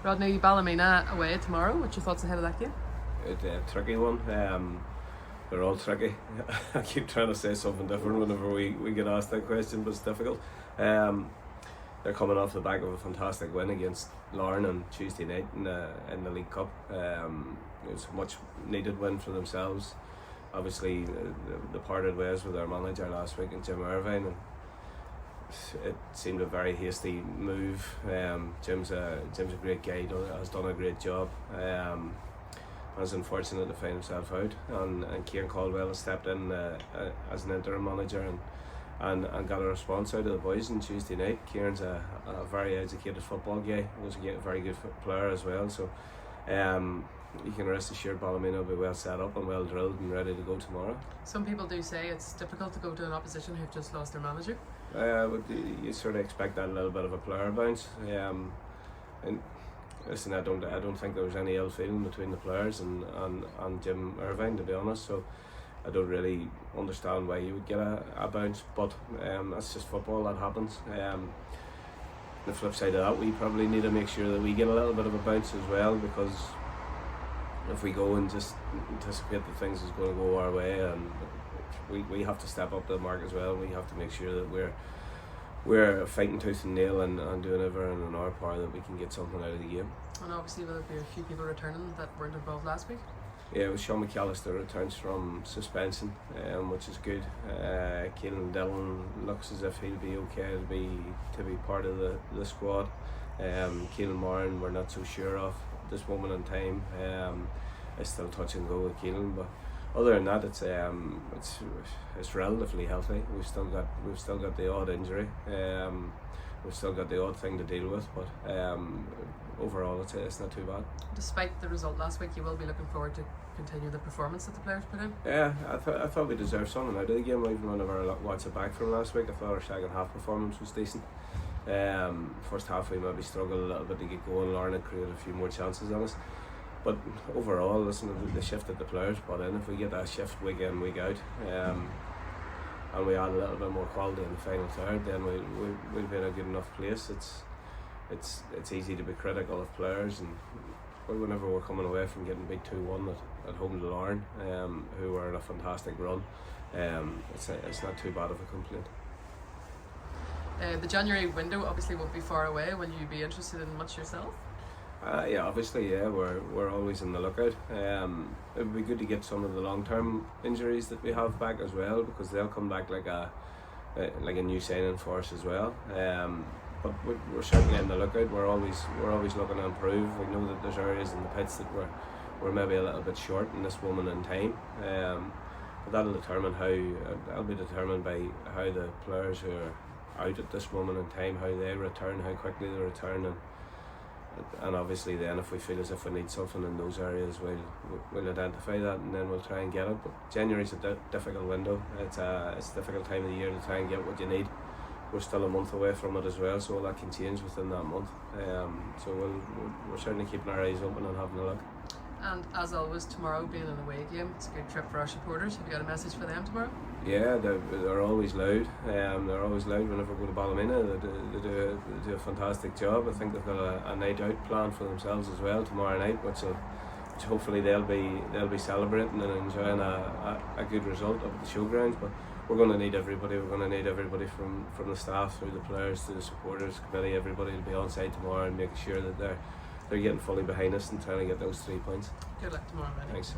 Rodney, Ballymena away tomorrow. What's your thoughts ahead of that game? It's a tricky one. They're all tricky. I keep trying to say something different whenever we get asked that question, but it's difficult. They're coming off the back of a fantastic win against Larne on Tuesday night in the League Cup. It was a much needed win for themselves. Obviously, they parted ways with their manager last week, Jim Irvine, and it seemed a very hasty move. Jim's a great guy, has done a great job. I was unfortunate to find himself out, and Kieran Caldwell has stepped in as an interim manager and got a response out of the boys on Tuesday night. Kieran's a very educated football guy, was a very good player as well, so you can rest assured Ballymena will be well set up and well drilled and ready to go tomorrow. Some people do say it's difficult to go to an opposition who've just lost their manager. But you sort of expect that little bit of a player bounce. And listen, I don't think there was any ill feeling between the players and Jim Irvine, to be honest. So I don't really understand why you would get a bounce, but that's just football, that happens. The flip side of that, we probably need to make sure that we get a little bit of a bounce as well, because if we go and just anticipate that things is going to go our way, and we have to step up to the mark as well. We have to make sure that we're fighting tooth and nail and doing everything in our power that we can get something out of the game. And obviously will there be a few people returning that weren't involved last week? Yeah, it was Sean McAllister returns from suspension, which is good. Keelan Dillon looks as if he'll be okay to be part of the squad. Keelan Moran we're not so sure of at this moment in time. It's still touch and go with Keelan, but other than that, it's relatively healthy. We've still got the odd injury. We've still got the odd thing to deal with, but overall it's not too bad. Despite the result last week, you will be looking forward to continue the performance that the players put in? Yeah, I thought we deserved something out of the game. Even whenever I watched it back from last week, I thought our second half performance was decent. First half we maybe struggled a little bit to get going. Larne had created a few more chances on us. But overall, listen, the shift that the players put in, if we get that shift week in, week out, and we add a little bit more quality in the final third, then we'll be in a good enough place. It's easy to be critical of players, and whenever we're coming away from getting beat 2-1 at home to Larne, who were in a fantastic run, it's not too bad of a complaint. The January window obviously won't be far away. Will you be interested in much yourself? Yeah, obviously, yeah, we're always on the lookout. It would be good to get some of the long-term injuries that we have back as well, because they'll come back like a new signing for us as well. But we're certainly on the lookout. We're always looking to improve. We know that there's areas in the pitch that we're maybe a little bit short in this moment in time. But that'll be determined by how the players who are out at this moment in time, how they return, how quickly they return, and obviously then if we feel as if we need something in those areas, we'll identify that and then we'll try and get it. But January's a difficult window. It's a difficult time of the year to try and get what you need. We're still a month away from it as well, so all that can change within that month. So we're certainly keeping our eyes open and having a look. And as always, tomorrow being an away game, it's a good trip for our supporters. Have you got a message for them tomorrow? Yeah, they're always loud. They're always loud whenever we go to Ballymena. They do a fantastic job. I think they've got a night out planned for themselves as well tomorrow night, which hopefully they'll be celebrating and enjoying a good result up at the showgrounds. But we're going to need everybody. We're going to need everybody from the staff, through the players, to the supporters committee. Everybody will be on side tomorrow and making sure that they're getting fully behind us and trying to get those 3 points. Good luck tomorrow, man. Thanks, sir.